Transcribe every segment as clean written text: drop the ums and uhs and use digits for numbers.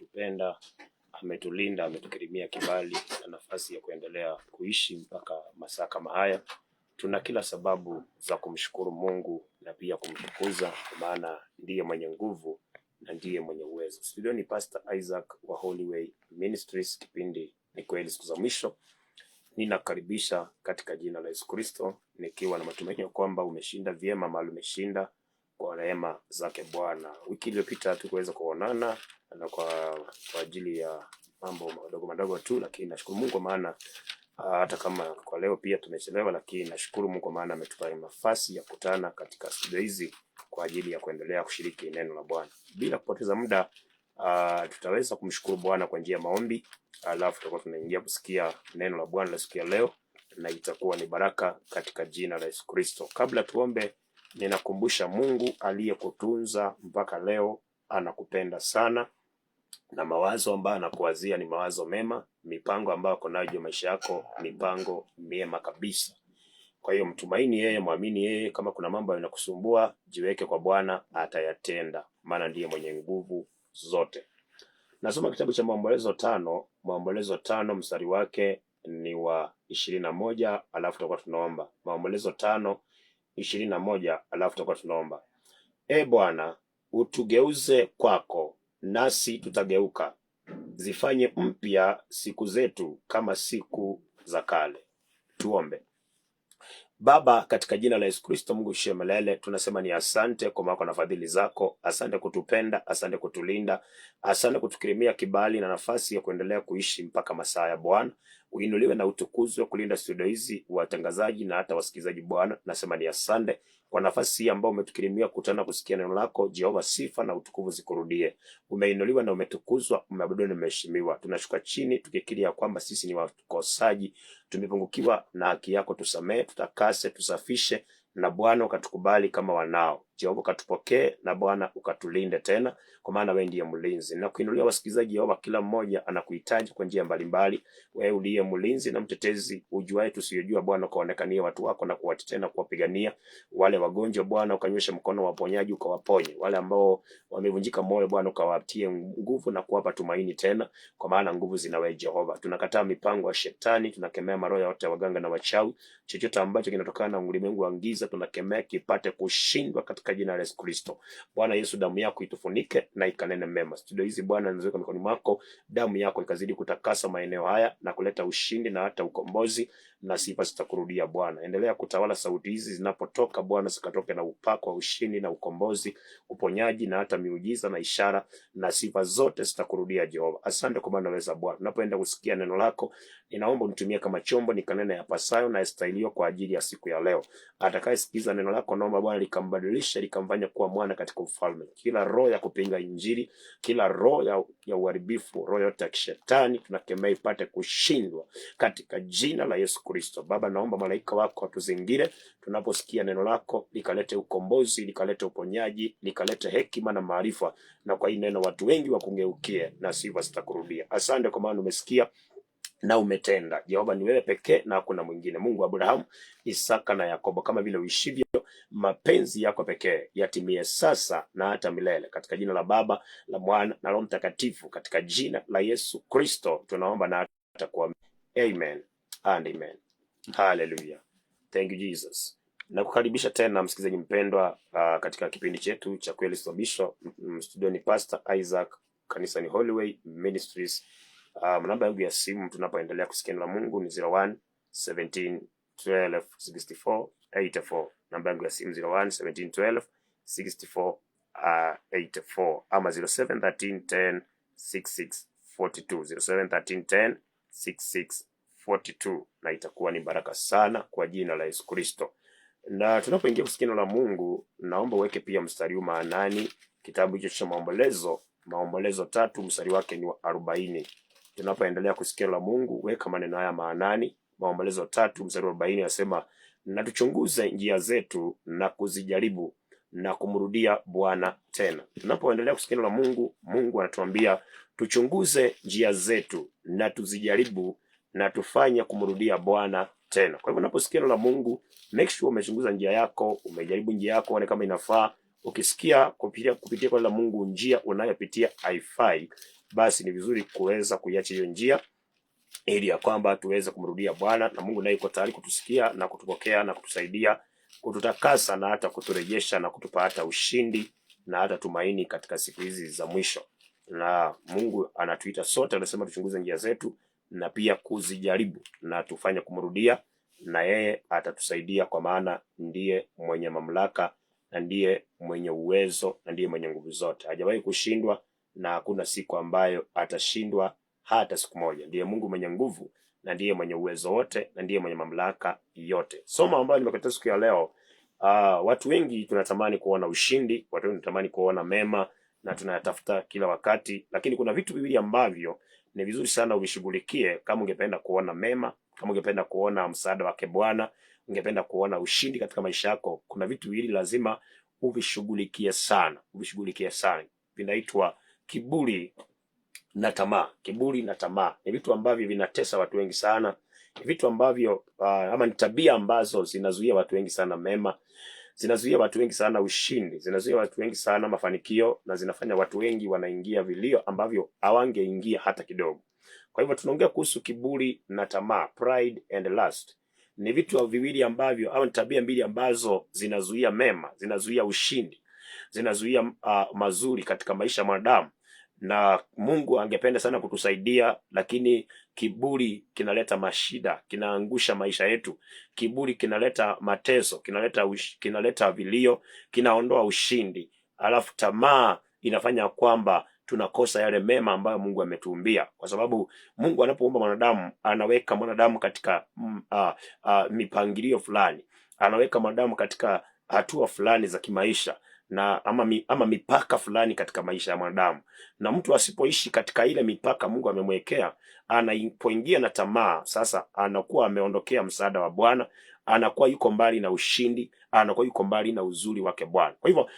ametupenda, ametulinda, ametukirimia kibali na nafasi ya kuendelea kuishi mpaka masaa kama haya. Tuna kila sababu za kumshukuru Mungu na pia kumtukuza, kwa maana ndiye mwenye nguvu na ndiye mwenye uwezo. Studio ni Pastor Isaac wa Holy Way Ministries, kipindi ni kweli siku za mwisho. Ninakaribisha katika jina la Yesu Kristo, nikiwa na matumaini kwamba umeshinda vyema mahali umeshinda kwa rehema zake Bwana. Wiki iliyopita hatukuweza kuonana na kwa ajili ya mambo madogo tu, lakini nashukuru Mungu kwa maana hata kama kwa leo pia tumechelewa, lakini nashukuru Mungu kwa maana ametupa nafasi ya kukutana katika studio hizi kwa ajili ya kuendelea kushiriki neno la Bwana. Bila kupoteza muda, tutaweza kumshukuru Bwana kwa njia ya maombi, alafu tutakuwa tunaingia kusikia neno la Bwana la siku ya leo, na itakuwa ni baraka katika jina la Yesu Kristo. Kabla tuombe, ninakumbusha Mungu aliyekutunza mpaka leo anakupenda sana, na mawazo ambayo anakuwazia ni mawazo mema, mipango ambayo uko nayo juu ya maisha yako mipango mema kabisa. Kwa hiyo mtumaini yeye, muamini yeye. Kama kuna mambo yanakusumbua, jiweke kwa Bwana, atayatenda, maana ndiye mwenye nguvu zote. Nasoma kitabu cha Maombolezo tano mstari wake ni wa 21, alafu tutakuwa tunaomba. Maombolezo 5:21, alafu tutakuwa tunaomba. Bwana, utugeuze kwako, nasi tutageuka. Zifanye mpya siku zetu kama siku za kale. Tuombe. Baba, katika jina la Yesu Kristo, Mungu shemelele, tunasema ni asante kwa maana na fadhili zako. Asante kutupenda, asante kutulinda, asante kutukirimia kibali na nafasi ya kuendelea kuishi mpaka masaa ya Bwana. Uinuliwe na utukuzwe kulinda studio hizi, watangazaji na hata wasikizaji Bwana. Nasema ni asante kwa nafasi hii ambayo umetukirimia kutana kusikia neno lako. Jehova, sifa na utukufu zikurudie. Umeinuliwa na umetukuzwa, umeabudiwa na umeheshimiwa. Tunashuka chini tukikiri ya kwamba sisi ni wakosaji, tumepungukiwa na haki yako. Tusamee, tutakase, tusafishe, na Bwana ukatukubali kama wanao. Jehova, ukatupokee, na Bwana ukatulinde tena, kwa maana wewe ndiye mlinzi. Na kuinulia wasikilizaji Jehova, kila mmoja anakuhitaji kwa njia mbalimbali. Wewe uliye mlinzi na mtetezi, ujuaye tusiyojua, Bwana ukaonekanie watu wako na kuwatetea na kuwapigania. Wale wagonjwa Bwana ukanyosha mkono wa uponyaji ukawaponye. Wale ambao wamevunjika moyo Bwana ukawatie nguvu na kuwapa tumaini tena, kwa maana nguvu zina wewe Jehova. Tunakataa mipango ya shetani, tunakemea maroho yote ya waganga na wachawi. Chochote ambacho kinatokana na ulimwengu wa giza tunakemea kipate kushindwa katika jina la Yesu Kristo. Bwana Yesu, damu yako itufunike na ikanene mema. Studio hizi Bwana niziweka mikononi mwako, damu yako ikazidi kutakasa maeneo haya na kuleta ushindi na hata ukombozi, na sifa zitakurudia Bwana. Endelea kutawala sauti hizi zinapotoka Bwana, zikatoke na upako wa ushindi na ukombozi, uponyaji na hata miujiza na ishara, na sifa zote zitakurudia Jehova. Asante kwa maana unaweza Bwana. Unapoenda kusikia neno lako, ninaomba unitumie kama chombo nikanene yapasayo na yastahilio kwa ajili ya siku ya leo. Atakayesikiza neno lako, naomba Bwana likambadilisha, likamfanya kuwa mwana katika ufalme. Kila roho ya kupinga injili, kila roho ya uharibifu, roho yote ya kishetani tunakemea ipate kushindwa katika jina la Yesu Kristo. Baba, naomba malaika wako watuzingire tunaposikia neno lako, likalete ukombozi, likalete uponyaji, likalete hekima na maarifa, na kwa hii neno watu wengi wakungeukie na sifa zitakurudia. Asante kwa maana umesikia na umetenda. Jehova, ni wewe pekee na hakuna mwingine. Mungu wa Abrahamu, Isaka na Yakobo, kama vile uishivyo, mapenzi yako pekee yatimie sasa na hata milele, katika jina la Baba, la Mwana na Roho Mtakatifu, katika jina la Yesu Kristo tunaomba na hata kuamini. Amen and amen. Hallelujah. Thank you Jesus. Nakukaribisha tena msikilizaji mpendwa katika kipindi chetu cha Kweli Suluhisho. Studio ni Pastor Isaac, kanisa ni Holy Way Ministries. Namba yangu ya simu tunapoendelea kusikia neno la Mungu ni 01 17 12 64 84. Namba yangu ya simu 01 17 12 64 84, ama 07 13 10 66 42, 07 13 10 66 42, na itakuwa ni baraka sana kwa jina la Yesu Kristo. Na tunapoingia kusikia neno la Mungu, naomba uweke pia mstari huu maanani. Kitabu hicho cha Maombolezo 3 mstari wake ni wa 40. Tunapoendelea kusikia neno la Mungu, weka maneno haya maanani. Maombolezo 3 mstari wa 40 nasema, na tuchunguze njia zetu na kuzijaribu na kumrudia Bwana tena. Tunapoendelea kusikia neno la Mungu, Mungu anatuambia tuchunguze njia zetu na tuzijaribu na tufanye kumrudia Bwana tena. Kwa hivyo unaposikia neno la Mungu, make sure umechunguza njia yako, umejaribu njia yako, uone kama inafaa. Ukisikia kupitia kwa neno la Mungu njia unayopitia haifai, basi ni vizuri kuweza kuiacha hiyo njia, ili ya kwamba tuweze kumrudia Bwana, na Mungu naye yuko tayari kutusikia na kutupokea na kutusaidia, kututakasa na hata kuturejesha na kutupa hata ushindi na hata tumaini katika siku hizi za mwisho. Na Mungu anatuita sote, anasema tuchunguze njia zetu na pia kuzijaribu na tufanye kumrudia, na yeye atatusaidia, kwa maana ndiye mwenye mamlaka na ndiye mwenye uwezo na ndiye mwenye nguvu zote. Hajawahi kushindwa na hakuna siku ambayo atashindwa hata siku moja. Ndiye Mungu mwenye nguvu na ndiye mwenye uwezo wote na ndiye mwenye mamlaka yote. Somo ambalo nimekuletea siku ya leo, watu wengi tunatamani kuona ushindi, watu wengi tunatamani kuona mema na tunayatafuta kila wakati, lakini kuna vitu viwili ambavyo ni vizuri sana uvishughulikie kama ungependa kuona mema, kama ungependa kuona msaada wake Bwana, ungependa kuona ushindi katika maisha yako. Kuna vitu viwili lazima uvishughulikie sana, vinaitwa kiburi na tamaa. Kiburi na tamaa ni vitu ambavyo vinatesa watu wengi sana, ni vitu ambavyo ama ni tabia ambazo zinazuia watu wengi sana mema, zinazuia watu wengi sana ushindi, zinazuia watu wengi sana mafanikio, na zinafanya watu wengi wanaingia vilio ambavyo hawangeingia hata kidogo. Kwa hivyo tunaongea kuhusu kiburi na tamaa, pride and lust. Ni vitu viwili ambavyo au ni tabia mbili ambazo zinazuia mema, zinazuia ushindi, zinazuia mazuri katika maisha ya mwanadamu. Na Mungu angependa sana kutusaidia, lakini kiburi kinaleta mashida, kinaangusha maisha yetu. Kiburi kinaleta mateso, kinaleta vilio, kinaondoa ushindi. Alafu tamaa inafanya kwamba tunakosa yale mema ambayo Mungu ametuumbia, kwa sababu Mungu anapoumba mwanadamu anaweka mwanadamu katika mipangilio fulani, anaweka mwanadamu katika hatua fulani za kimaisha na ama mipaka fulani katika maisha ya mwanadamu. Na mtu asipoishi katika ile mipaka Mungu amemwekea, anapoingia na tamaa, sasa anakuwa ameondokea msaada wa Bwana, anakuwa yuko mbali na ushindi, anakuwa yuko mbali na uzuri wake Bwana. Kwa hivyo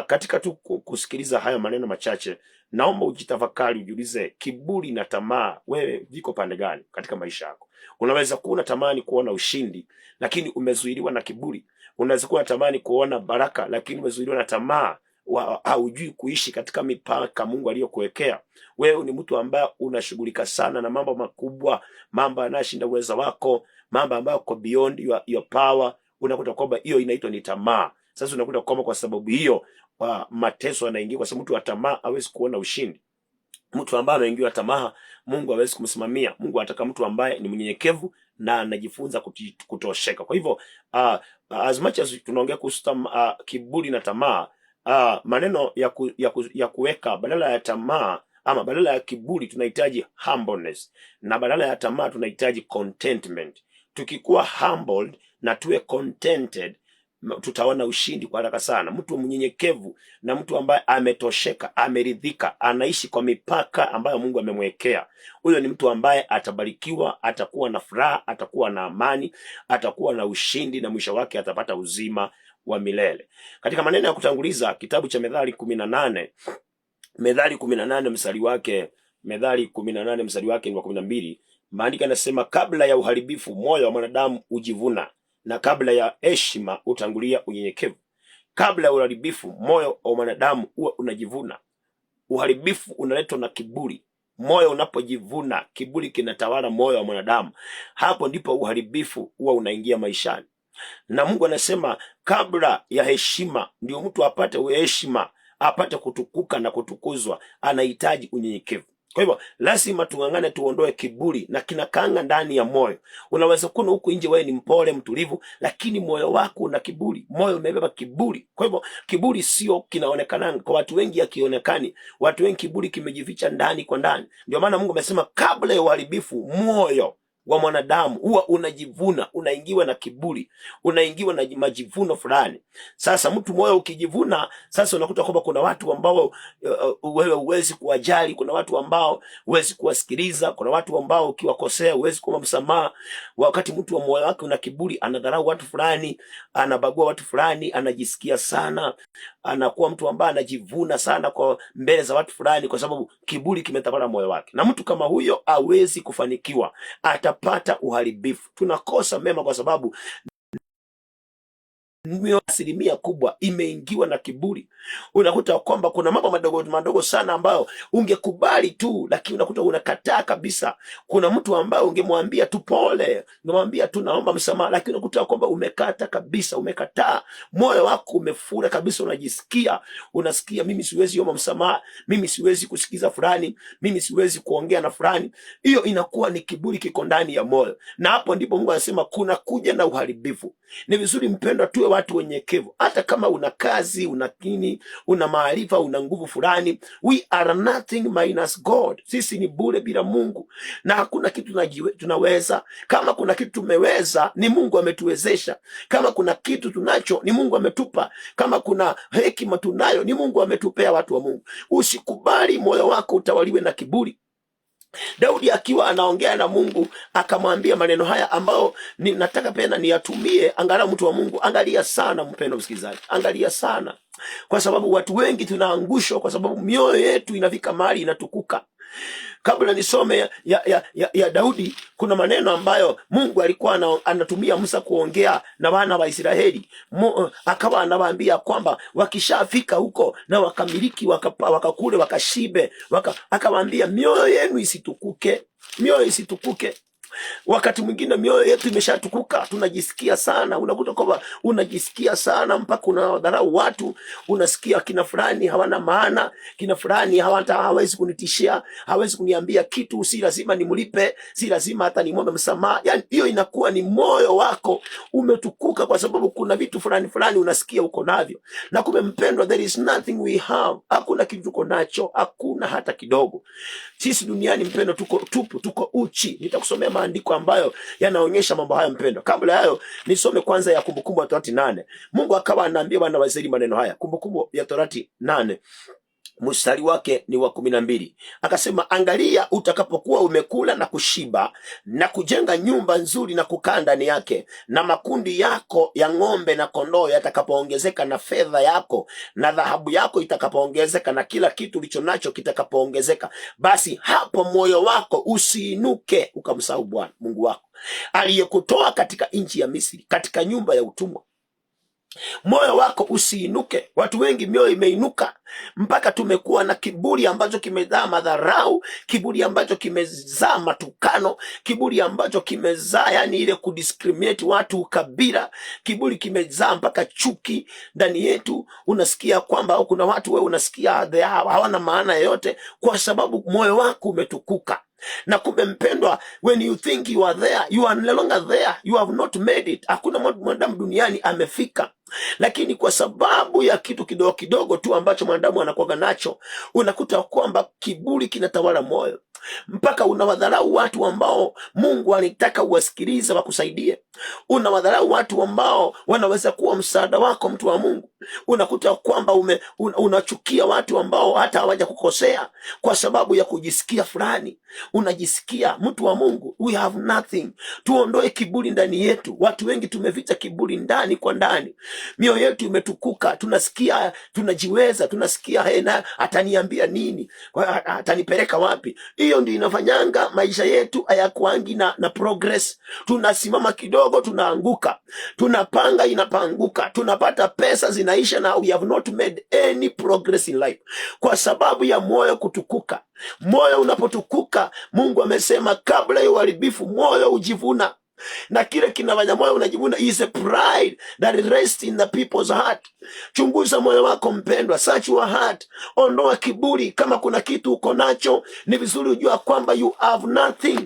katika tu kusikiliza haya maneno machache, naomba ujitafakari, ujiulize, kiburi na tamaa, wewe viko pande gani katika maisha yako? Unaweza kuwa unatamani kuona ushindi, lakini umezuiliwa na kiburi. Unaweza kuwa unatamani kuona baraka, lakini umezuiliwa na tamaa, haujui kuishi katika mipaka Mungu aliyokuwekea. Wewe ni mtu ambaye unashughulika sana na mambo makubwa, mambo yanayoshinda uwezo wako, mambo ambayo kwa beyond your power. Unakuta kwamba hiyo inaitwa ni tamaa. Sasa unakuta kwamba kwa sababu hiyo mateso yanaingia, kwa sababu mtu wa tamaa hawezi kuona ushindi. Mtu ambaye ameingiwa tamaa, Mungu hawezi kumsimamia. Mungu anataka mtu ambaye ni mnyenyekevu na anajifunza kutosheka. Kwa hivyo as much as tunaongea kuhusu kiburi na tamaa, maneno ya kuweka badala ya tamaa ama badala ya kiburi tunahitaji humbleness, na badala ya tamaa tunahitaji contentment. Tukikuwa humbled na tuwe contented, tutaona ushindi kwa haraka sana. Mtu mnyenyekevu na mtu ambaye ametosheka, ameridhika, anaishi kwa mipaka ambayo Mungu amemwekea, huyo ni mtu ambaye atabarikiwa, atakuwa na furaha, atakuwa na amani, atakuwa na ushindi, na mwisho wake atapata uzima wa milele. Katika maneno ya kutanguliza, kitabu cha Methali 18, Methali 18 mstari wake ni wa 12, maandiko yanasema, kabla ya uharibifu moyo wa mwanadamu ujivuna, na kabla ya heshima utangulia unyenyekevu. Kabla ya uharibifu moyo wa mwanadamu huwa unajivuna. Uharibifu unaletwa na kiburi. Moyo unapojivuna, kiburi kinatawala moyo wa mwanadamu, hapo ndipo uharibifu huwa unaingia maishani. Na Mungu anasema kabla ya heshima, ndio mtu apate heshima, apate kutukuka na kutukuzwa, anahitaji unyenyekevu. Kwa hivyo lazima tung'ang'ane tuondoe kiburi na kinakanga ndani ya moyo. Unaweza kuwa huku nje wewe ni mpole, mtulivu, lakini moyo wako una kiburi. Moyo umebeba kiburi. Kwa hivyo kiburi sio kinaonekana kwa watu wengi, akionekani. Watu wengi kiburi kimejificha ndani kwa ndani. Ndio maana Mungu amesema kabla ya uharibifu moyo wa mwanadamu huwa unajivuna, unaingiwa na kiburi, unaingiwa na majivuno fulani. Sasa mtu moyo ukijivuna, sasa unakuta kwamba kuna watu ambao wewe huwezi kuwajali, kuna watu ambao huwezi kuwasikiliza, kuna watu ambao ukiwakosea huwezi kuomba msamaha. Wakati mtu wa moyo wake una kiburi, anadharau watu fulani, anabagua watu fulani, anajisikia sana, anakuwa mtu ambaye anajivuna sana kwa mbele za watu fulani, kwa sababu kiburi kimetawala moyo wake. Na mtu kama huyo hawezi kufanikiwa, atapata uharibifu. Tunakosa mema kwa sababu asilimia kubwa imeingiwa na kiburi. Unakuta kwamba kuna mambo madogo madogo sana ambayo ungekubali tu, lakini unakuta unakataa kabisa. Kuna mtu ambaye ungemwambia tu pole, ungemwambia tu naomba msamaha, lakini unakuta kwamba umekata kabisa, umekataa. Moyo wako umefura kabisa, unasikia mimi siwezi omba msamaha, mimi siwezi kusikiza fulani, mimi siwezi kuongea na fulani. Hiyo inakuwa ni kiburi kiko ndani ya moyo, na hapo ndipo Mungu anasema kuna kuja na uharibifu. Ni vizuri mpendwa, tuwe watu wenyekevu. Hata kama una kazi, una kini, una maarifa, una nguvu fulani, we are nothing minus God. Sisi ni bure bila Mungu, na hakuna kitu tunaweza. Kama kuna kitu tumeweza, ni Mungu ametuwezesha. Kama kuna kitu tunacho, ni Mungu ametupa. Kama kuna hekima tunayo, ni Mungu ametupea watu wa Mungu. Usikubali moyo wako utawaliwe na kiburi. Daudi akiwa anaongea na Mungu akamwambia maneno haya ambayo nataka pena niyatumie. Angalau mtu wa Mungu, angalia sana mpendo msikilizaji, angalia sana, kwa sababu watu wengi tunaangushwa kwa sababu mioyo yetu inafika mahali inatukuka. Kabla nisome ya Daudi, kuna maneno ambayo Mungu alikuwa anatumia Musa kuongea na wana wa Israeli. Akawa anawaambia kwamba wakishafika huko na wakamiliki, wakakule, wakashibe, akawaambia mioyo yenu isitukuke, mioyo isitukuke. Wakati mwingine mioyo yetu imeshatukuka, tunajisikia sana. Unakuta kwamba unajisikia sana mpaka unawadharau watu. Unasikia kina fulani hawana maana, kina fulani hawezi kunitishia, hawezi kuniambia kitu, si lazima nimlipe, si lazima hata nimwombe msamaha. Yani hiyo inakuwa ni moyo wako umetukuka, kwa sababu kuna vitu fulani unasikia uko navyo. Na kumbe mpendwa, there is nothing we have. Hakuna kitu tuko nacho, hakuna hata kidogo. Sisi duniani mpendwa, tuko uchi. Nitakusomea maandiko ambayo yanaonyesha mambo haya mpendwa. Kabla hayo nisome kwanza ya Kumbukumbu ya Torati 8. Mungu akawa anaambia wana wa Israeli maneno haya. Kumbukumbu ya Torati 8 mstari wake ni wa 12. Akasema, angalia utakapokuwa umekula na kushiba na kujenga nyumba nzuri na kukaa ndani yake, na makundi yako ya ng'ombe na kondoo yatakapoongezeka, na fedha yako na dhahabu yako itakapoongezeka, na kila kitu ulicho nacho kitakapoongezeka, basi hapo moyo wako usiinuke ukamsahau Bwana Mungu wako aliyekutoa katika nchi ya Misri, katika nyumba ya utumwa. Moyo wako usiinuke. Watu wengi mioyo imeinuka mpaka tumekuwa na kiburi ambacho kimezaa madharau, kiburi ambacho kimezaa matukano, kiburi ambacho kimezaa yani ile kudiscriminate watu, ukabila. Kiburi kimezaa mpaka chuki ndani yetu. Unasikia kwamba au kuna watu wewe unasikia hawana maana yoyote, kwa sababu moyo wako umetukuka. Na kumbe mpendwa, when you think you are there, you are no longer there. You have not made it. Hakuna mwanadamu duniani amefika. Lakini kwa sababu ya kitu kidogo kidogo tu ambacho mwanadamu anakuwa nacho, unakuta kwamba kiburi kinatawala moyo, mpaka unawadharau watu ambao Mungu anataka uwasikilize wakusaidie. Unawadharau watu ambao wanaweza kuwa msaada wako, mtu wa Mungu. Unakuta kwamba unachukia watu ambao hata hawaja kukosea kwa sababu ya kujisikia fulani. Unajisikia, mtu wa Mungu, we have nothing. Tuondoe kiburi ndani yetu. Watu wengi tumeficha kiburi ndani kwa ndani. Mioyo yetu imetukuka, tunasikia tunajiweza, tunasikia na ataniambia nini, atanipeleka wapi. Hiyo ndio inafanyanga maisha yetu hayakuangi na progress. Tunasimama kidogo tunaanguka, tunapanga inapanguka, tunapata pesa zinaisha, na we have not made any progress in life kwa sababu ya moyo kutukuka. Moyo unapotukuka, Mungu amesema kabla ya uharibifu moyo ujivuna, na kile kinafanya moyo unajivuna is a pride that rests in the people's heart. Chunguza moyo wako mpendwa, search your heart. Ondoa kiburi. Kama kuna kitu uko nacho, ni vizuri ujua kwamba you have nothing.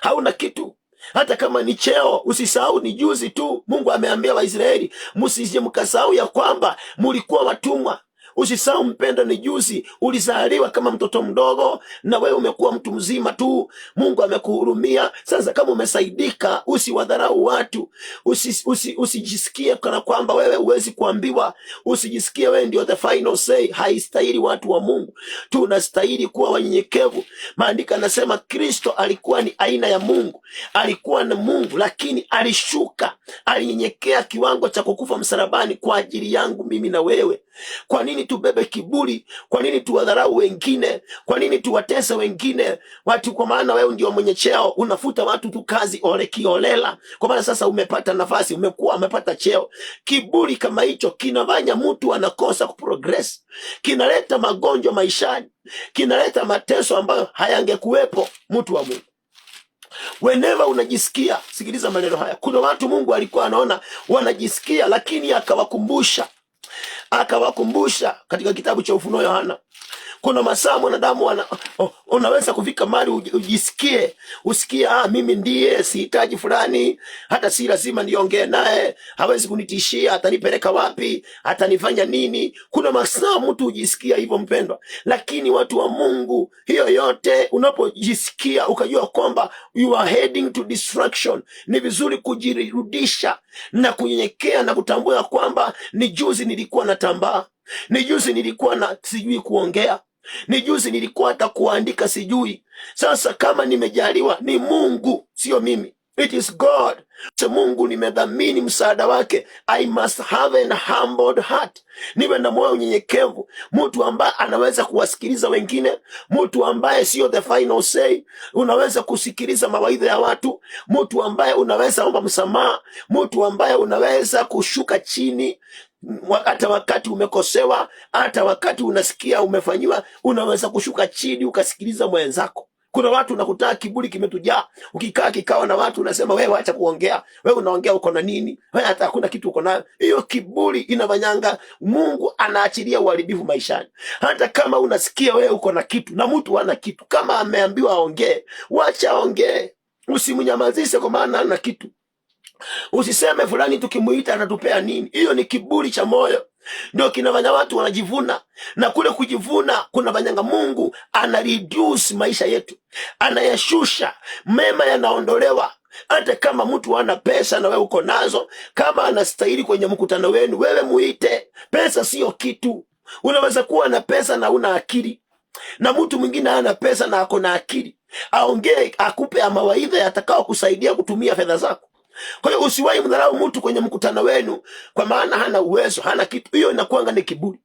Hauna kitu. Hata kama ni cheo, usisahau ni juzi tu Mungu ameambia Waisraeli, msije mkasahau ya kwamba mulikuwa watumwa. Usisahau mpendo, ni juzi ulizaliwa kama mtoto mdogo na wewe umekuwa mtu mzima tu. Mungu amekuhurumia. Sasa kama umesaidika, usiwadharau watu. Usijisikie kana kwamba wewe huwezi kuambiwa. Usijisikie wewe ndio the final say. Haistahili watu wa Mungu. Tunastahili kuwa wanyenyekevu. Maandiko yanasema Kristo alikuwa ni aina ya Mungu. Alikuwa na Mungu, lakini alishuka, alinyenyekea kiwango cha kukufa msalabani kwa ajili yangu mimi na wewe. Kwa nini tubebe kiburi? Kwa nini tuwadharau wengine? Kwa nini tuwatese wengine watu? Kwa maana wewe ndio mwenye cheo, unafuta watu tu kazi kiolela, kwa maana sasa umepata nafasi, umepata cheo. Kiburi kama hicho kinafanya mtu anakosa kuprogress, kinaleta magonjwa maishani, kinaleta mateso ambayo hayangekuwepo. Mtu wa Mungu, whenever unajisikia, sikiliza maneno haya. Kuna watu Mungu alikuwa anaona wanajisikia, lakini akawakumbusha katika kitabu cha Ufunuo Yohana. Kuna masaa mwanadamu unaweza kufika mahali usikie mimi ndiye, sihitaji fulani, hata si lazima niongee naye, hawezi kunitishia, atanipeleka wapi, atanifanya nini. Kuna masaa mtu ujisikia hivyo, mpendwa. Lakini watu wa Mungu, hiyo yote unapojisikia ukajua kwamba you are heading to destruction, ni vizuri kujirudisha na kunyenyekea na kutambua kwamba ni juzi nilikuwa natambaa, ni juzi nilikuwa na sijui kuongea, ni juzi nilikuwa hata kuandika sijui. Sasa kama nimejaliwa, ni Mungu, sio mimi. It is God. Mungu nimedhamini msaada wake. I must have an humbled heart. Niwe na moyo unyenyekevu, mtu ambaye anaweza kuwasikiliza wengine, mtu ambaye sio the final say, unaweza kusikiliza mawaidha ya watu, mtu ambaye unaweza omba msamaha, mtu ambaye unaweza kushuka chini hata wakati umekosewa, hata wakati unasikia umefanyiwa, unaweza kushuka chini ukasikiliza mwenzako. Kuna watu nakutaka kiburi kimetujaa. Ukikaa kikao na watu unasema wewe acha kuongea, wewe unaongea uko na nini? Wewe hata hakuna kitu uko nayo. Hiyo kiburi inafanyanga Mungu anaachilia uharibifu maishani. Hata kama unasikia wewe uko na kitu na mtu hana kitu, kama ameambiwa aongee, wacha aongee. Usimnyamazishe kwa maana hana kitu. Usiseme fulani tukimuita atatupea nini. Hiyo ni kiburi cha moyo, ndio kinafanya watu wanajivuna, na kule kujivuna kunafanyanga Mungu ana reduce maisha yetu, anayashusha, mema yanaondolewa. Hata kama mtu hana pesa na wewe uko nazo, kama anastahili kwenye mkutano wenu, wewe muite. Pesa sio kitu. Unaweza kuwa na pesa na una akili, na mtu mwingine hana pesa na ako na akili, aongee, akupe mawaidha yatakao kusaidia kutumia fedha zako. Kwa hiyo usiwahi mdharau mtu kwenye mkutano wenu kwa maana hana uwezo, hana kitu. Hiyo inakuanga ni kiburi,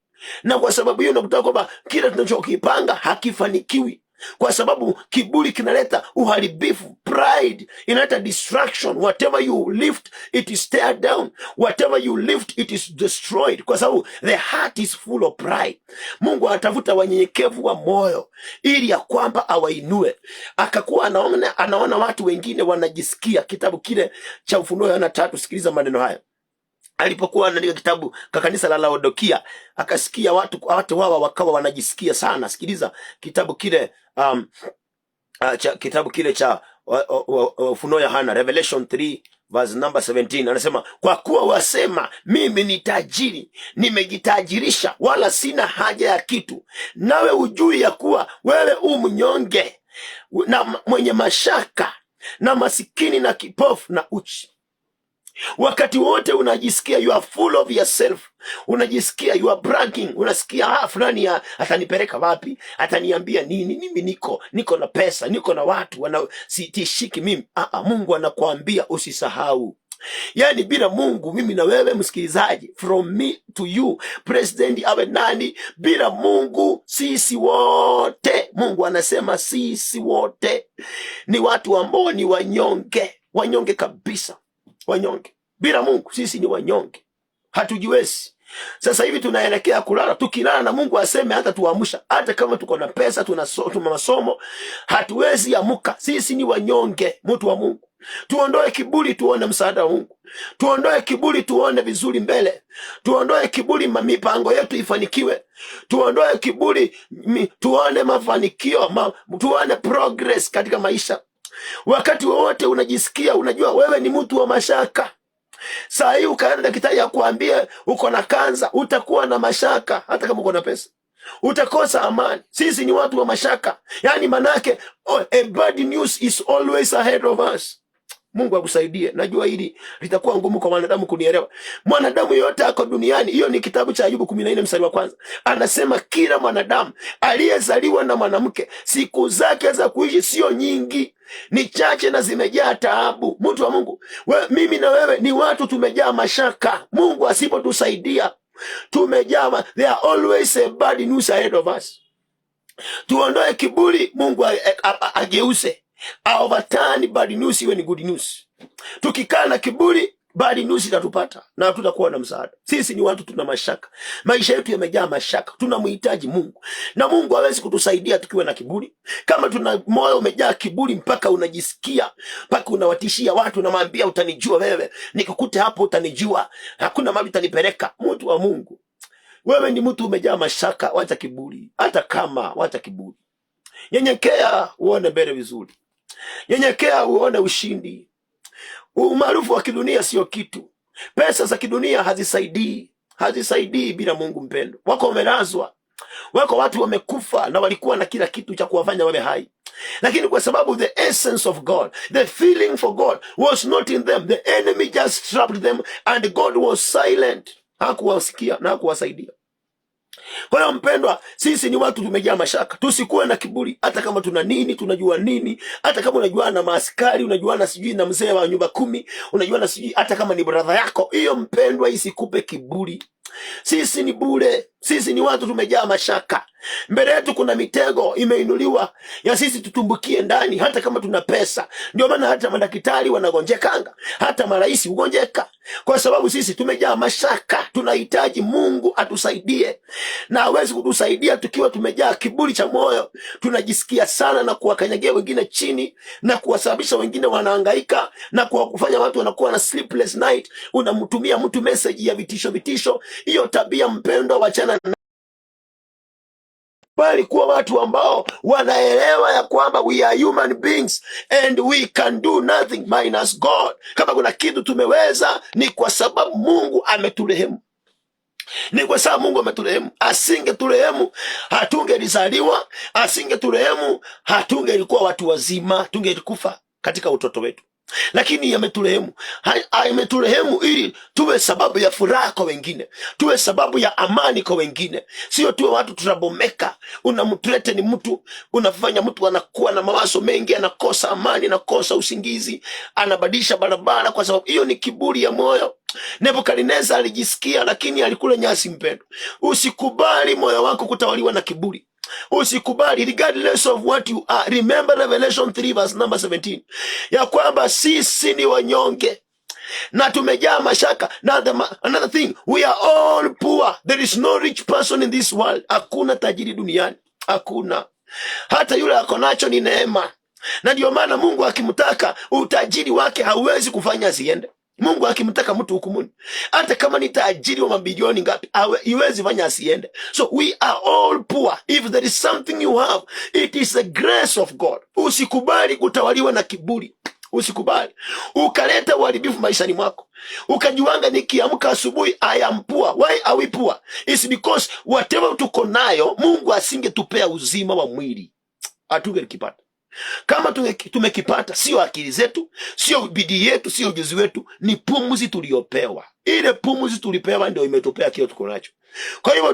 na kwa sababu hiyo unakuta kwamba kila tunachokipanga hakifanikiwi, kwa sababu kiburi kinaleta uharibifu. Pride inaleta destruction. Whatever you lift, it is tear down. Whatever you lift, it is destroyed, kwa sababu the heart is full of pride. Mungu anatafuta wanyenyekevu wa moyo ili ya kwamba awainue. Akakuwa anaona watu wengine wanajisikia. Kitabu kile cha Ufunuo Yohana 3, sikiliza maneno haya. Alipokuwa anaandika kitabu kwa kanisa la Laodikia, akasikia watu hawa wakawa wanajisikia sana. Sikiliza kitabu kile kitabu kile cha Ufunuo Yohana, Revelation 3 verse number 17, anasema kwa kuwa wasema mimi ni tajiri, nimejitajirisha, wala sina haja ya kitu, nawe ujui ya kuwa wewe mnyonge na mwenye mashaka na masikini na kipofu na uchi. Wakati wote unajisikia you are full of yourself, unajisikia you are bragging, unasikia fulani atanipeleka wapi, ataniambia nini, mimi niko na pesa, niko na watu sitishiki mimi. Mungu anakuambia usisahau. Yani bila Mungu, mimi na wewe msikilizaji, from me to you, president awe nani, bila Mungu sisi wote, Mungu anasema sisi wote ni watu ambao ni wanyonge kabisa. Wanyonge. Bila Mungu sisi ni wanyonge, hatujiwezi. Sasa hivi tunaelekea kulala, tukilala na Mungu aseme hata tuamsha, hata kama tuko na pesa, tuna masomo, hatuwezi amuka. Sisi ni wanyonge. Mtu wa Mungu, tuondoe kiburi, tuone msaada wa Mungu. Tuondoe kiburi, tuone vizuri mbele. Tuondoe kiburi, mipango yetu ifanikiwe. Tuondoe kiburi, tuone mafanikio, tuone progress katika maisha. Wakati wowote unajisikia, unajua wewe ni mtu wa mashaka. Saa hii ukaenda daktari akuambie uko na kansa, utakuwa na mashaka. Hata kama uko na pesa, utakosa amani. Sisi ni watu wa mashaka. Yani manake a bad news is always ahead of us. Mungu akusaidie. Najua hili litakuwa ngumu kwa wanadamu kunielewa. Mwanadamu yote ako duniani, hiyo ni kitabu cha Ayubu 14 mstari wa 1. Anasema kila mwanadamu aliyezaliwa na mwanamke, siku zake za kuishi sio nyingi, ni chache na zimejaa taabu. Mtu wa Mungu, mimi na wewe ni watu tumejaa mashaka. Mungu asipotusaidia, Tumejaa, there are always a bad news ahead of us. Tuondoe kiburi, Mungu ageuse, overturn bad news iwe ni good news. Tukikaa na kiburi, bad news itatupata na hatutakuwa na msaada. Sisi ni watu tuna mashaka. Maisha yetu yamejaa mashaka. Tunamhitaji Mungu. Na Mungu hawezi kutusaidia tukiwa na kiburi. Kama tuna moyo umejaa kiburi mpaka unajisikia, mpaka unawatishia watu na maambia utanijua wewe, nikikute hapo utanijua, hakuna mahali utanipeleka. Mtu wa Mungu, wewe ni mtu umejaa mashaka, wacha kiburi. Hata kama wacha kiburi. Nyenyekea uone mbele vizuri. Nyenyekea uone ushindi. Umaarufu wa kidunia sio kitu. Pesa za kidunia hazisaidii bila Mungu mpendo. Wako wamelazwa. Wako watu wamekufa na walikuwa na kila kitu cha kuwafanya wawe hai. Lakini kwa sababu the essence of God, the feeling for God was not in them, the enemy just trapped them and God was silent. Hakuwasikia na hakuwasaidia. Kwa hiyo mpendwa, sisi ni watu tumejaa mashaka. Tusikuwe na kiburi. Hata kama tuna nini, tunajua nini. Hata kama unajua na maaskari, unajua na sijui na mzee wa nyumba 10, unajua na sijui hata kama ni brother yako, hiyo mpendwa isikupe kiburi. Sisi ni bure. Sisi ni watu tumejaa mashaka. Mbele yetu kuna mitego imeinuliwa ya sisi tutumbukie ndani, hata kama tuna pesa. Ndio maana hata madaktari wanagonjekanga, hata marais ugonjeka, kwa sababu sisi tumejaa mashaka. Tunahitaji Mungu atusaidie, na hawezi kutusaidia tukiwa tumejaa kiburi cha moyo. Tunajisikia sana na kuwakanyagia wengine chini na kuwasababisha wengine wanahangaika na kufanya watu wanakuwa na sleepless night. Unamtumia mtu message ya vitisho. Hiyo tabia mpendwa, wachana bali kuwa watu ambao wanaelewa ya kwamba we are human beings and we can do nothing minus God. Kama kuna kitu tumeweza ni kwa sababu Mungu ameturehemu. Ni kwa sababu Mungu ameturehemu. Asingeturehemu hatungelizaliwa, asingeturehemu hatungelikuwa watu wazima, tungelikufa katika utoto wetu. Lakini ameturehemu ili tuwe sababu ya furaha kwa wengine, tuwe sababu ya amani kwa wengine. Sio tuwe watu tunabomeka. Unamtrete ni mtu, unafanya mtu anakuwa na mawazo mengi, anakosa amani, anakosa usingizi, anabadilisha barabara, kwa sababu hiyo ni kiburi ya moyo. Nebukadneza alijisikia, lakini alikula nyasi mpendo. Usikubali moyo wako kutawaliwa na kiburi. Usikubali, regardless of what you are. Remember Revelation 3 verse number 17, ya kwamba sisi ni wanyonge na tumejaa mashaka. Another thing, we are all poor. There is no rich person in this world. Hakuna tajiri duniani, hakuna. Hata yule akonacho ni neema. Na ndio maana Mungu akimtaka utajiri wake hauwezi kufanya asiende. Mungu akimtaka mtu hukumuni, hata kama ni tajiri wa mabilioni ngapi, haiwezi fanya asiende. So we are all poor. If there is something you have, it is the grace of God. Usikubali kutawaliwa na kiburi. Usikubali ukaleta uharibifu maishani mwako, ukajiwanga nikiamka asubuhi I am poor. Why are we poor? It's because whatever tuko nayo Mungu asingetupea uzima wa mwili, hatungelikipata. Kama tumekipata, sio akili zetu, sio bidii yetu, sio ujuzi wetu, ni pumzi tuliopewa. Ile pumzi tulipewa ndio imetupea kile tuko nacho. Kwa hivyo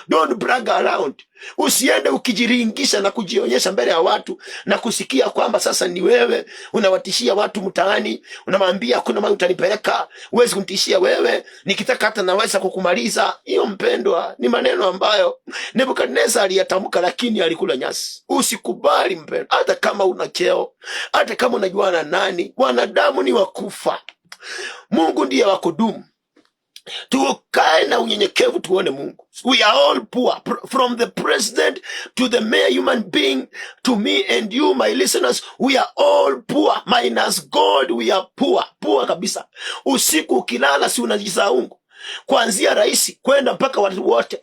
don't brag around. Usiende ukijiringisha na kujionyesha mbele ya watu na kusikia kwamba sasa ni wewe unawatishia watu mtaani, unamwambia hakuna mahali utanipeleka, huwezi kunitishia wewe, nikitaka hata naweza kukumaliza. Hiyo mpendwa, ni maneno ambayo Nebukadneza aliyatamka, lakini alikula nyasi. Usikubali mpendwa, hata kama una cheo, hata kama unajuana nani, wanadamu ni wakufa. Mungu ndiye wa kudumu. Tukae na unyenyekevu tuone Mungu. We are all poor, from the president to the mere human being, to me and you my listeners. We are all poor minus God. We are poor, poor kabisa. Usiku ukilala si unajisahau, kuanzia rais kwenda mpaka watu wote.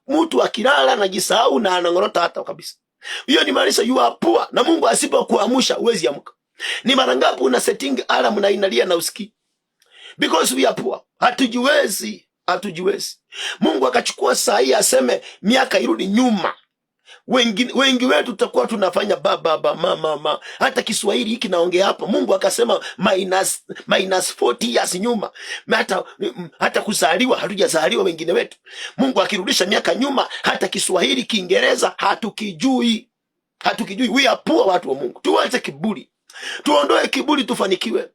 Mtu akilala anajisahau na anangorota hata kabisa. Hiyo ni maanisha you are poor, na Mungu asipokuamsha huwezi amka. Ni mara ngapi una setting alarm na inalia na usikii? Because we are poor. Hatujiwezi. Mungu akachukua saa hii aseme miaka irudi nyuma. Wengi wetu tutakuwa tunafanya baba mama. Hata Kiswahili hiki naongea hapa, Mungu akasema minus 40 years nyuma. Hata kuzaliwa hatujazaliwa wengine wetu. Mungu akirudisha miaka nyuma, hata Kiswahili Kiingereza hatukijui. We are poor, watu wa Mungu. Tuache kiburi. Tuondoe kiburi tufanikiwe.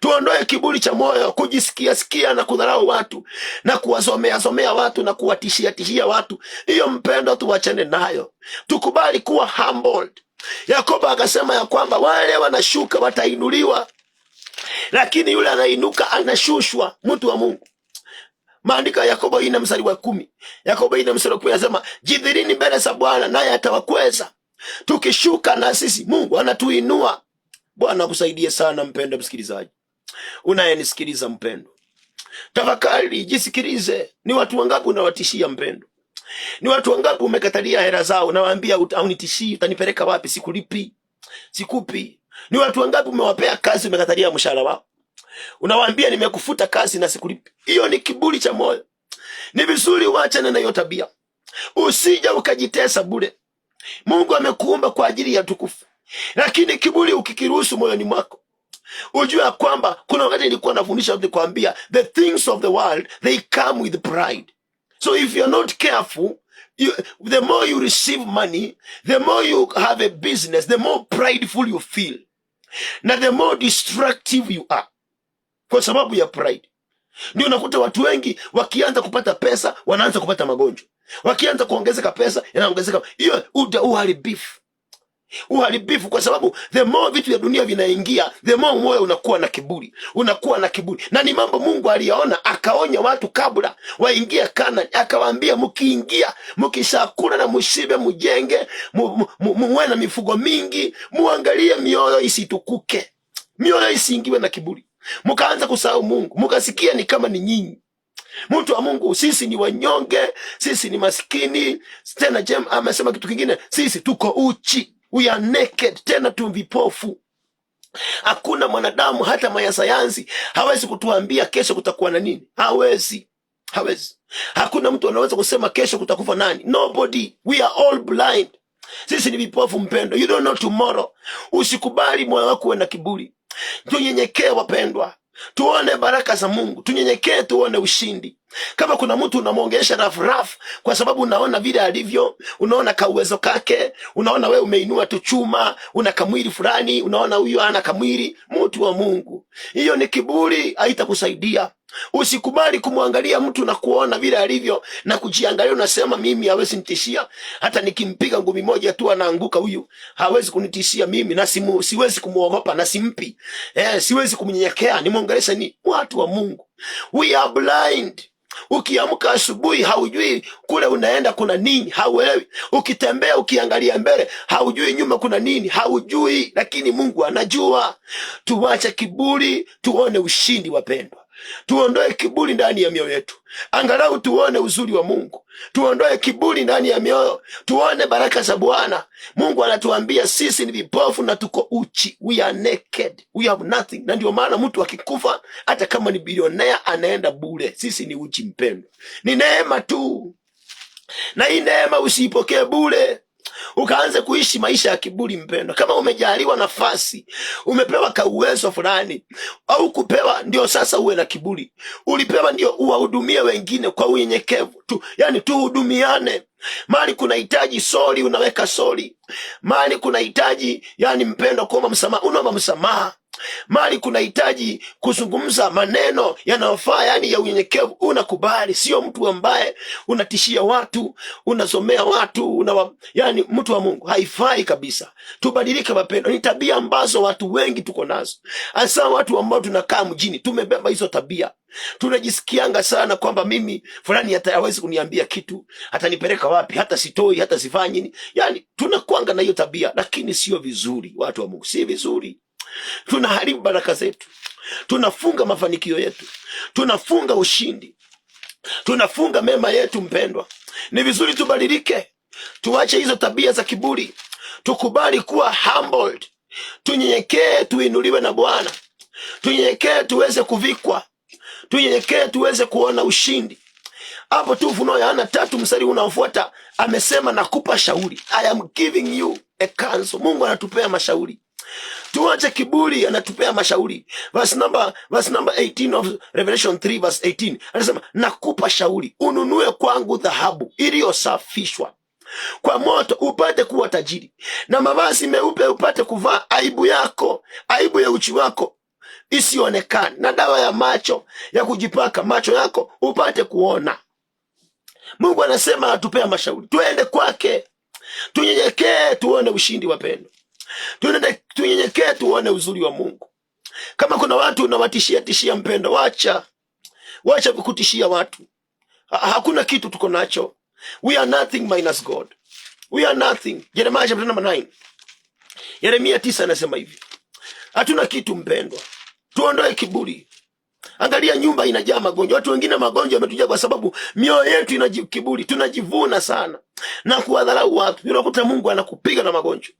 Tuondoe kiburi cha moyo, kujisikia na kudharau watu na kuwasomea watu na kuwatishia watu. Hiyo mpendo tuwachane nayo, tukubali kuwa humbled. Yakobo akasema ya kwamba wale wanashuka watainuliwa, lakini yule anainuka anashushwa. Mtu wa Mungu, maandiko ya Yakobo 4 mstari wa 10. Yakobo 4 mstari wa 10 anasema, jidhirini mbele za Bwana naye atawakweza. Tukishuka na sisi Mungu anatuinua. Bwana akusaidie sana mpendo msikilizaji, unayenisikiliza mpendo. Tafakari, jisikilize. Ni watu wangapi unawatishia mpendo? Ni watu wangapi umekatalia hela zao, nawaambia unitishii, utanipeleka wapi? Sikulipi, sikupi. Ni watu wangapi umewapea kazi, umekatalia mshahara wao, unawaambia nimekufuta kazi na sikulipi? Hiyo ni kiburi cha moyo. Ni vizuri uachane na hiyo tabia, usije ukajitesa bure. Mungu amekuumba kwa ajili ya tukufu, lakini kiburi ukikiruhusu moyoni mwako, ujue kwamba kuna wakati nilikuwa nafundisha watu kuambia the things of the world they come with pride. So if you're not careful, the more you receive money, the more you have a business, the more prideful you feel, na the more destructive you are kwa sababu ya pride. Ndio unakuta watu wengi wakianza kupata pesa wanaanza kupata magonjwa, wakianza kuongezeka pesa yanaongezeka. Hiyo uharibifu, kwa sababu the more vitu vya dunia vinaingia, the more moyo unakuwa na kiburi, na ni mambo Mungu aliyaona, akaonya watu kabla waingia Kanaani, akawaambia mkiingia, mkishakula na mushibe, mujenge, muwe na mifugo mingi, muangalie mioyo isitukuke, mioyo isiingiwe na kiburi. Mkaanza kusahau Mungu, mkasikia ni kama ni nyinyi. Mtu wa Mungu, sisi ni wanyonge, sisi ni maskini. Tena Jem amesema kitu kingine, sisi tuko uchi, we are naked, tena tu vipofu. Hakuna mwanadamu, hata mayasayansi hawezi kutuambia kesho kutakuwa na nini. Hawezi. Hakuna mtu anaweza kusema kesho kutakufa nani. Nobody. We are all blind. Sisi ni vipofu mpendo. You don't know tomorrow. Usikubali moyo wako uwe na kiburi. Tunyenyekee wapendwa, tuone baraka za Mungu, tunyenyekee, tuone ushindi. Kama kuna mtu unamwongelesha rafu kwa sababu unaona vile alivyo, unaona kauwezo kake, unaona wewe umeinua tu chuma, una kamwili fulani, unaona huyu ana kamwili, mtu wa Mungu, hiyo ni kiburi, haitakusaidia. Usikubali kumwangalia mtu na kuona vile alivyo na kujiangalia unasema mimi hawezi nitishia, hata nikimpiga ngumi moja tu anaanguka, huyu hawezi kunitishia mimi, na siwezi kumuogopa na simpi, siwezi kumnyenyekea, nimwongelesha ni watu wa Mungu. We are blind. Ukiamka asubuhi haujui kule unaenda kuna nini, hauelewi. Ukitembea ukiangalia mbele haujui nyuma kuna nini, haujui, lakini Mungu anajua. Tuache kiburi, tuone ushindi wapendwa. Tuondoe kiburi ndani ya mioyo yetu, angalau tuone uzuri wa Mungu. Tuondoe kiburi ndani ya mioyo, tuone baraka za Bwana. Mungu anatuambia sisi ni vipofu na tuko uchi, we are naked, we have nothing. Na ndio maana mtu akikufa, hata kama ni bilionea, anaenda bure. Sisi ni uchi mpendo, ni neema tu, na hii neema usiipokee bure ukaanze kuishi maisha ya kiburi mpendo. Kama umejaliwa nafasi, umepewa kauwezo fulani, au kupewa ndio sasa uwe na kiburi. Ulipewa ndio uwahudumie wengine kwa unyenyekevu tu, yani tuhudumiane. Mali kuna hitaji sori, unaweka sori. Mali kuna hitaji yani mpendo kuomba msamaha, unaomba msamaha. Mali kuna hitaji kuzungumza maneno yanayofaa, yani ya unyenyekevu, unakubali. Sio mtu ambaye unatishia watu, unasomea watu, yani mtu wa Mungu, haifai kabisa. Tubadilike wapendwa. Ni tabia ambazo watu wengi tuko nazo, hasa watu ambao tunakaa mjini, tumebeba hizo tabia. Tunajisikianga sana kwamba mimi fulani hata hawezi kuniambia kitu, hata nipeleka wapi, hata sitoi, hata sifanyi nini. Yani tunakuanga na hiyo tabia, lakini sio vizuri watu wa Mungu, si vizuri. Tunaharibu baraka zetu, tunafunga mafanikio yetu, tunafunga ushindi, tunafunga mema yetu mpendwa. Ni vizuri tubadilike, tuache hizo tabia za kiburi, tukubali kuwa humbled, tunyenyekee, tuinuliwe na Bwana, tunyenyekee tuweze kuvikwa, tunyenyekee tuweze kuona ushindi. Hapo tu Ufunuo Yohana 3 mstari unaofuata amesema nakupa shauri, I am giving you a counsel. Mungu anatupea mashauri. Tuache kiburi, anatupea mashauri. Verse number 18 of Revelation 3 verse 18. Anasema nakupa shauri, ununue kwangu dhahabu iliyosafishwa kwa moto upate kuwa tajiri, na mavazi meupe upate kuvaa, aibu yako, aibu ya uchi wako isionekane, na dawa ya macho ya kujipaka macho yako upate kuona. Mungu anasema atupea mashauri, tuende kwake, tunyenyekee tuone ushindi wapendwa. Tunyenyekee tuone uzuri wa Mungu. Kama kuna watu unawatishia mpendo, wacha kutishia watu. Hakuna kitu tuko nacho. We are nothing minus God. We are nothing. Yeremia chapter number 9. Yeremia 9 anasema hivi. Hatuna kitu mpendwa. Tuondoe kiburi. Angalia nyumba inajaa magonjwa. Watu wengine magonjwa yametujia kwa sababu mioyo yetu ina kiburi. Tunajivuna sana na kuwadharau watu. Unakuta Mungu anakupiga na magonjwa.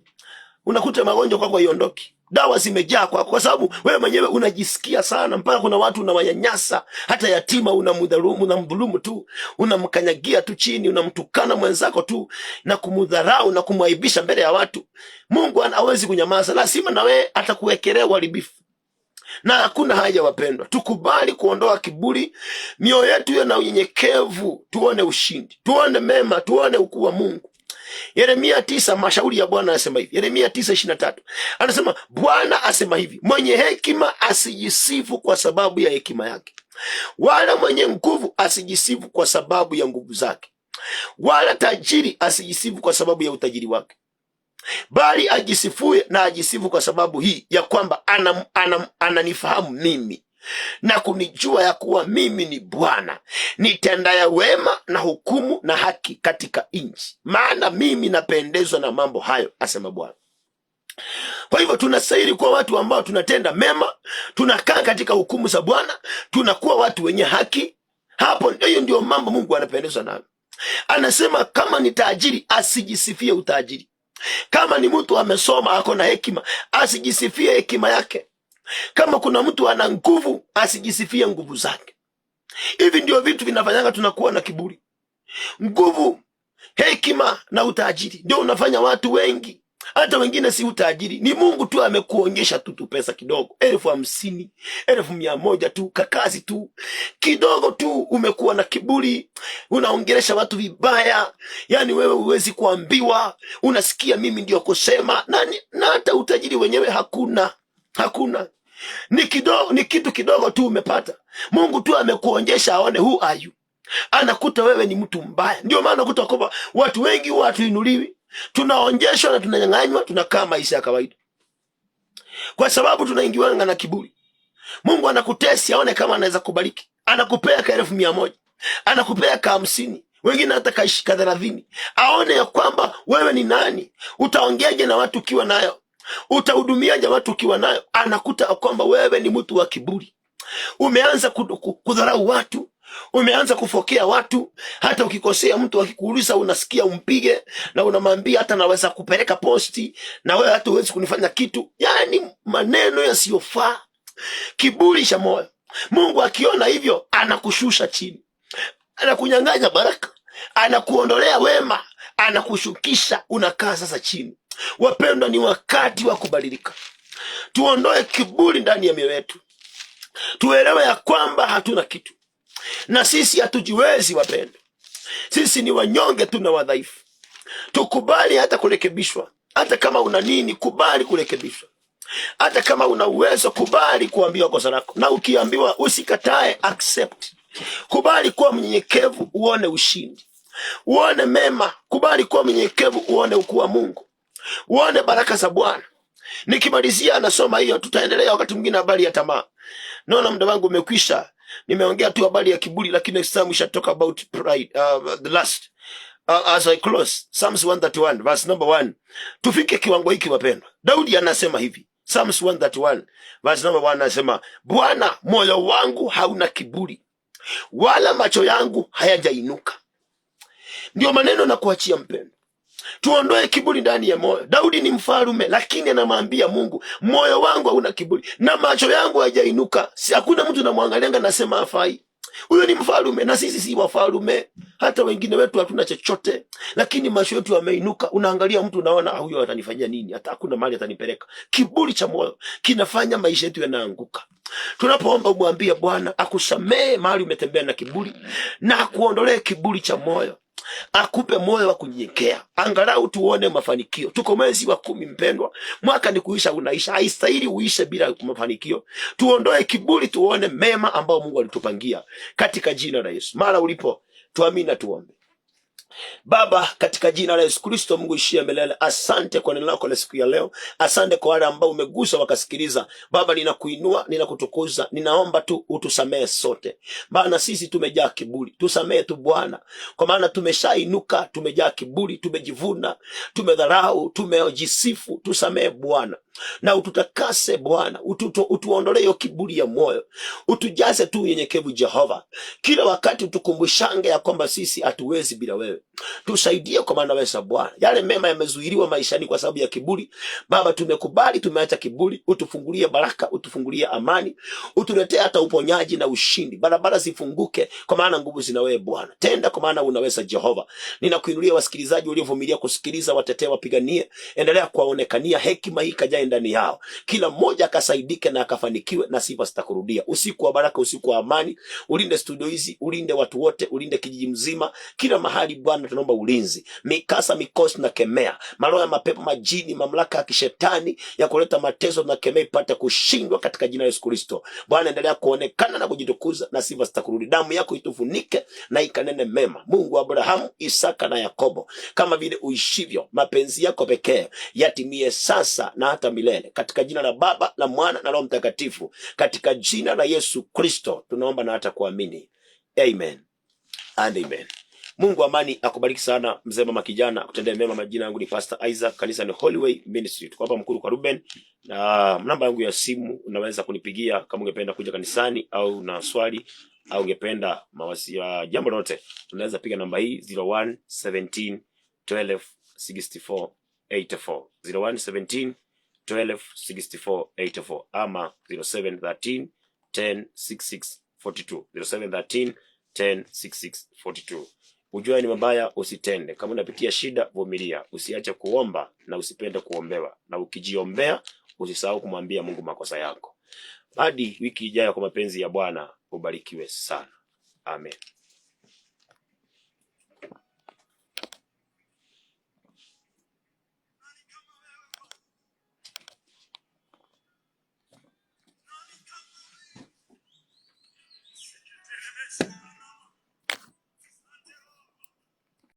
Unakuta magonjwa kwako haiondoki. Dawa zimejaa kwako kwa sababu wewe mwenyewe unajisikia sana, mpaka kuna watu unawanyanyasa, hata yatima unamdhulumu tu, unamkanyagia tu chini, unamtukana mwenzako tu na kumudharau na kumwaibisha mbele ya watu. Mungu hawezi kunyamaza, lazima na wewe atakuwekelea uharibifu. Na hakuna haja wapendwa, tukubali kuondoa kiburi, mioyo yetu iwe na unyenyekevu, tuone ushindi, tuone mema, tuone ukuu wa Mungu. Yeremia 9, mashauri ya Bwana anasema hivi. Yeremia 9:23 anasema, Bwana asema hivi, mwenye hekima asijisifu kwa sababu ya hekima yake, wala mwenye nguvu asijisifu kwa sababu ya nguvu zake, wala tajiri asijisifu kwa sababu ya utajiri wake, bali ajisifue na ajisifu kwa sababu hii ya kwamba ananifahamu mimi na kunijua ya kuwa mimi ni Bwana, nitendaye wema na hukumu na haki katika nchi, maana mimi napendezwa na mambo hayo, asema Bwana. Kwa hivyo tunastahili kuwa watu ambao tunatenda mema, tunakaa katika hukumu za Bwana, tunakuwa watu wenye haki. Hapo hiyo ndio mambo Mungu anapendezwa nayo. Anasema kama ni tajiri asijisifie utajiri, kama ni mtu amesoma ako na hekima asijisifie hekima yake, kama kuna mtu ana nguvu asijisifie nguvu zake. Hivi ndio vitu vinafanyanga tunakuwa na kiburi. Nguvu, hekima na utajiri ndio unafanya watu wengi. Hata wengine si utajiri, ni Mungu tu amekuonyesha tu pesa kidogo, 50,000, 100,000 tu, kakazi tu kidogo tu, umekuwa na kiburi, unaongelesha watu vibaya. Yani wewe huwezi kuambiwa, unasikia mimi ndio kusema, na hata utajiri wenyewe hakuna. Ni kitu kidogo tu umepata. Mungu tu amekuonyesha aone who are you. Anakuta wewe ni mtu mbaya. Ndio maana unakuta kwamba watu wengi inuliwi, tunaonjeshwa na tunanyang'anywa, tunakaa maisha ya kawaida kwa sababu tunaingiwanga na kiburi. Mungu anakutesi aone kama anaweza kubariki, anakupea 100,000, anakupea 50, wengine hata 30, aone ya kwamba wewe ni nani. Utaongeaje na watu ukiwa nayo? Utahudumiaje watu ukiwa nayo? Anakuta kwamba wewe ni mtu wa kiburi. Umeanza kudharau watu, umeanza kufokea watu. Hata ukikosea mtu akikuuliza unasikia umpige, na unamwambia hata naweza kupeleka posti, na wewe hata huwezi kunifanya kitu. Yani maneno yasiyofaa, kiburi cha moyo. Mungu akiona hivyo anakushusha chini, anakunyang'anya baraka, anakuondolea wema, anakushukisha, unakaa sasa chini. Wapendwa, ni wakati wa kubadilika. Tuondoe kiburi ndani ya mioyo yetu. Tuelewe ya kwamba hatuna kitu, na sisi hatujiwezi wapendwa. Sisi ni wanyonge tu na wadhaifu. Tukubali hata kurekebishwa. Hata kama una nini, kubali kurekebishwa. Hata kama una uwezo, kubali kuambiwa kosa lako, na ukiambiwa usikatae, accept. Kubali kuwa mnyenyekevu, uone ushindi, uone mema. Kubali kuwa mnyenyekevu, uone ukuu wa Mungu, uone baraka za Bwana. Nikimalizia anasoma hiyo, tutaendelea wakati mwingine habari ya tamaa. Naona muda wangu umekwisha. Nimeongea tu habari ya kiburi, lakini next time we shall talk about pride, the last. As I close, Psalms 131 verse number 1. Tufike kiwango hiki wapendwa. Daudi anasema hivi, Psalms 131 verse number 1 anasema, Bwana, moyo wangu hauna kiburi, wala macho yangu hayajainuka. Ndio maneno na kuachia mpendwa. Tuondoe kiburi ndani ya moyo. Daudi ni mfalme, lakini anamwambia Mungu, moyo wangu hauna kiburi na macho yangu hayajainuka. Si hakuna mtu namwangalianga nasema afai. Huyo ni mfalme, na sisi si wafalme. Hata wengine wetu hatuna chochote, lakini macho yetu yameinuka. Unaangalia mtu unaona huyo atanifanyia nini? Hata hakuna mahali atanipeleka. Kiburi cha moyo kinafanya maisha yetu yanaanguka. Tunapoomba umwambie Bwana akusamee mahali umetembea na kiburi, na akuondolee kiburi cha moyo. akupe moyo wa kunyenyekea, angalau tuone mafanikio. Tuko mwezi wa 10 mpendwa, mwaka ni kuisha, unaisha, haistahili uishe bila mafanikio. Tuondoe kiburi, tuone mema ambao Mungu alitupangia katika jina la Yesu. Mara ulipo tuamini na tuombe. Baba, katika jina la Yesu Kristo, Mungu ishie milele, asante kwa neno lako la siku ya leo. Asante kwa wale ambao umegusa wakasikiliza. Baba, ninakuinua, ninakutukuza, ninaomba tu utusamehe sote, maana sisi tumejaa kiburi. Tusamehe tu Bwana, kwa maana tumeshainuka, tumejaa kiburi, tumejivuna, tumedharau, tumejisifu. Tusamehe Bwana na ututakase Bwana, utuondolee hiyo kiburi ya moyo, utujaze tu unyenyekevu Jehova. Kila wakati utukumbushange ya kwamba sisi hatuwezi bila wewe. Tusaidie kwa maana wewe Bwana. Yale mema yamezuiliwa maishani kwa sababu ya kiburi. Baba, tumekubali, tumeacha kiburi. Utufungulie baraka, utufungulie amani, utuletee hata uponyaji na ushindi. Barabara zifunguke kwa maana nguvu zina wewe Bwana. Tenda kwa maana unaweza Jehova. Ninakuinulia wasikilizaji waliovumilia kusikiliza, watetee, wapiganie. Endelea kuwaonekania, hekima hii kajae ndani yao. Kila mmoja akasaidike na akafanikiwe, na sifa zitakurudia. Usiku wa baraka, usiku wa amani. Ulinde studio hizi, ulinde watu wote, ulinde kijiji mzima. Kila mahali Bwana tunaomba ulinzi. Mikasa, mikosi na kemea. Maroho ya mapepo, majini, mamlaka ya kishetani ya kuleta mateso na kemea ipate kushindwa katika jina la Yesu Kristo. Bwana, endelea kuonekana na kujitukuza, na sifa zitakurudi. Damu yako itufunike na ikanene mema. Mungu wa Abrahamu, Isaka na Yakobo, kama vile uishivyo, mapenzi yako pekee yatimie sasa na hata milele, katika jina la Baba na Mwana na Roho Mtakatifu, katika jina la Yesu Kristo tunaomba na hata kuamini. Amen and amen. Mungu amani akubariki sana mzee, mama, kijana, kutendea mema. Majina yangu ni Pastor Isaac, kanisa ni Holy Ministry. Tuko hapa Mkuru kwa Ruben, na namba yangu ya simu unaweza kunipigia kama ungependa kuja kanisani au na swali au ungependa mawasiliano jambo lolote. Unaweza piga namba hii 01 17 12 64 84, 01 17 12 64 84, ama 07 13 10 66 42, 07 13 10 66 42. Ujua ni mabaya usitende. Kama unapitia shida, vumilia. Usiache kuomba na usipende kuombewa. Na ukijiombea, usisahau kumwambia Mungu makosa yako. Hadi wiki ijayo, kwa mapenzi ya Bwana, ubarikiwe sana. Amen.